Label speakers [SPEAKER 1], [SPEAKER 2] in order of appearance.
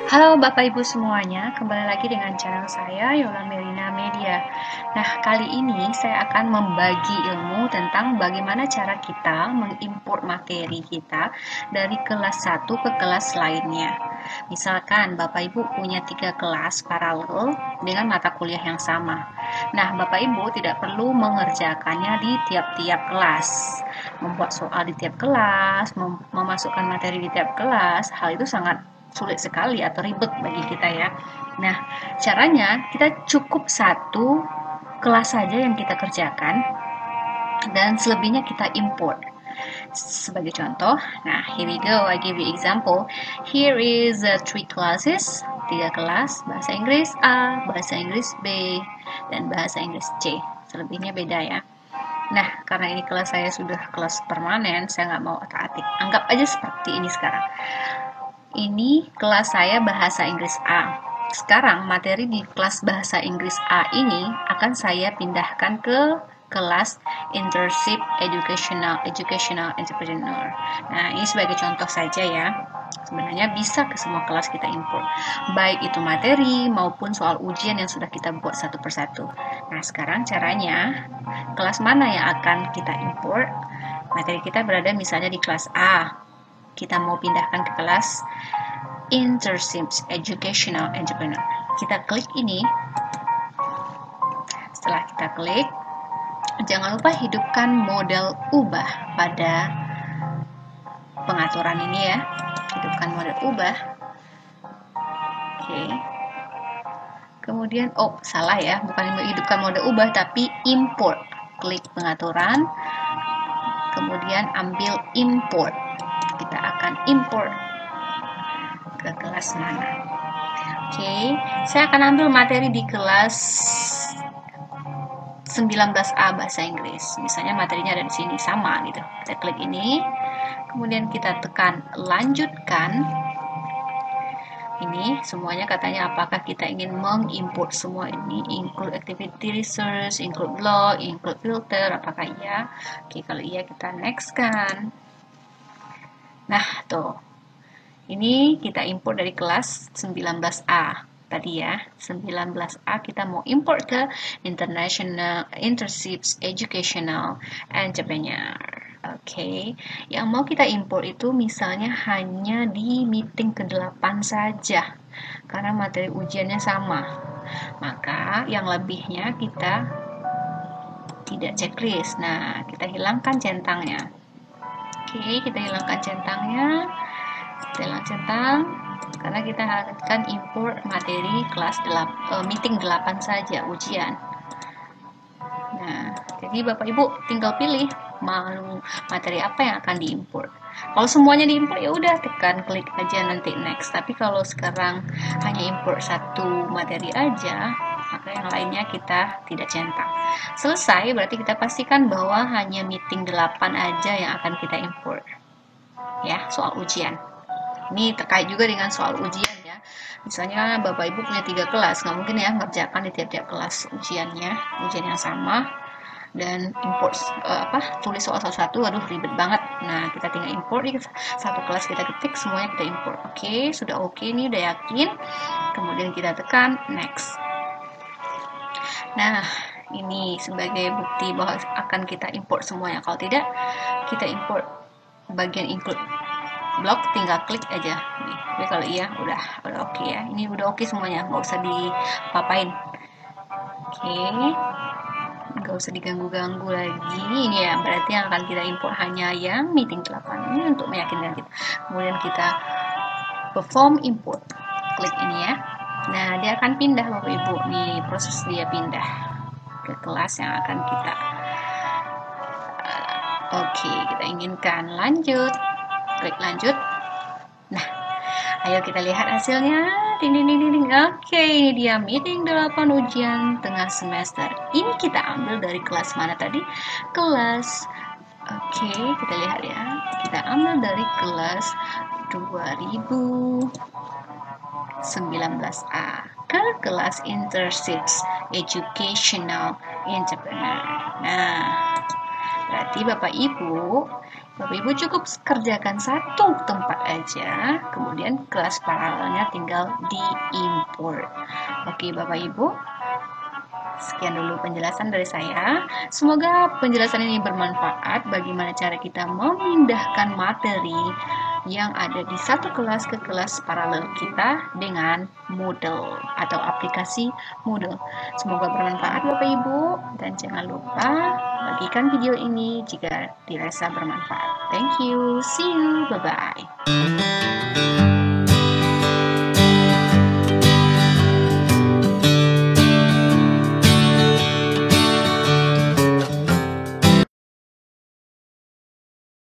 [SPEAKER 1] Halo Bapak Ibu semuanya, kembali lagi dengan channel saya Yola Melina Media. Nah, kali ini saya akan membagi ilmu tentang bagaimana cara kita mengimport materi kita dari kelas 1 ke kelas lainnya. Misalkan Bapak Ibu punya 3 kelas paralel dengan mata kuliah yang sama. Nah, Bapak Ibu tidak perlu mengerjakannya di tiap-tiap kelas. Membuat soal di tiap kelas, memasukkan materi di tiap kelas, hal itu sangat sulit sekali atau ribet bagi kita ya. Nah, caranya kita cukup satu kelas saja yang kita kerjakan dan selebihnya kita import. Sebagai contoh, nah here we go, I give you example. Here is three classes, 3 kelas, bahasa Inggris A, bahasa Inggris B, dan bahasa Inggris C. Selebihnya beda ya. Nah, karena ini kelas saya sudah kelas permanen, saya nggak mau otak-atik. Anggap aja seperti ini sekarang. Ini kelas saya bahasa Inggris A. Sekarang materi di kelas bahasa Inggris A ini akan saya pindahkan ke kelas Internship Educational Entrepreneur. Nah, ini sebagai contoh saja ya. Sebenarnya bisa ke semua kelas kita import, baik itu materi maupun soal ujian yang sudah kita buat satu persatu. Nah, sekarang caranya, kelas mana yang akan kita import? Materi kita berada misalnya di kelas A. Kita mau pindahkan ke kelas Internship Educational Entrepreneur. Kita klik ini. Setelah kita klik, jangan lupa hidupkan model ubah pada pengaturan ini ya. Hidupkan model ubah. Oke. Kemudian, salah ya, bukan hidupkan model ubah tapi import. Klik pengaturan, kemudian ambil import. Kita akan import ke kelas mana. Oke, saya akan ambil materi di kelas 19A bahasa Inggris. Misalnya materinya ada di sini sama gitu. Kita klik ini, kemudian kita tekan lanjutkan. Ini semuanya katanya apakah kita ingin mengimport semua ini, include activity research, include blog, include filter, apakah iya? Oke, kalau iya kita next kan. Nah, tuh. Ini kita import dari kelas 19A. Tadi ya, 19A kita mau import ke International Internship Educational Entrepreneur. Oke, yang mau kita import itu misalnya hanya di meeting ke-8 saja. Karena materi ujiannya sama. Maka yang lebihnya kita tidak checklist. Nah, kita hilangkan centangnya. Oke, kita hilangkan centangnya. Telang centang karena kita akan import materi kelas meeting 8 saja ujian. Nah, jadi Bapak Ibu tinggal pilih mau materi apa yang akan diimport. Kalau semuanya diimport ya udah tekan klik aja nanti next. Tapi kalau sekarang hanya import satu materi aja, maka yang lainnya kita tidak centang. Selesai berarti kita pastikan bahwa hanya meeting 8 aja yang akan kita import. Ya, soal ujian. Ini terkait juga dengan soal ujian ya. Misalnya Bapak Ibu punya 3 kelas, nggak mungkin ya ngerjakan di tiap-tiap kelas ujian yang sama dan import tulis soal satu-satu, aduh ribet banget. Nah, kita tinggal import di satu kelas, kita ketik semuanya kita import. Oke, sudah oke nih, udah yakin. Kemudian kita tekan next. Nah, ini sebagai bukti bahwa akan kita import semuanya. Kalau tidak, kita import bagian include blog, tinggal klik aja nih. Tapi kalau iya udah oke ya. Ini udah oke semuanya, nggak usah dipapain. Oke, nggak usah diganggu-ganggu lagi. Ini ya berarti yang akan kita import hanya yang meeting 8 ini untuk meyakinkan kita. Kemudian kita perform import, klik ini ya. Nah, dia akan pindah Bapak Ibu nih, proses dia pindah ke kelas yang akan kita oke, kita inginkan. Lanjut, klik lanjut. Nah, ayo kita lihat hasilnya. Ding, ding, ding, ding. Oke, ini dia meeting 8 ujian tengah semester. Ini kita ambil dari kelas mana tadi? Kelas oke, kita lihat ya. Kita ambil dari kelas 2019A ke kelas Internship Educational Entrepreneur. Nah, Berarti Bapak Ibu cukup kerjakan satu tempat aja, kemudian kelas paralelnya tinggal diimport. Oke Bapak Ibu, sekian dulu penjelasan dari saya. Semoga penjelasan ini bermanfaat bagaimana cara kita memindahkan materi yang ada di satu kelas ke kelas paralel kita dengan Moodle atau aplikasi Moodle. Semoga bermanfaat Bapak Ibu, dan jangan lupa bagikan video ini jika dirasa bermanfaat. Thank you, see you, bye-bye.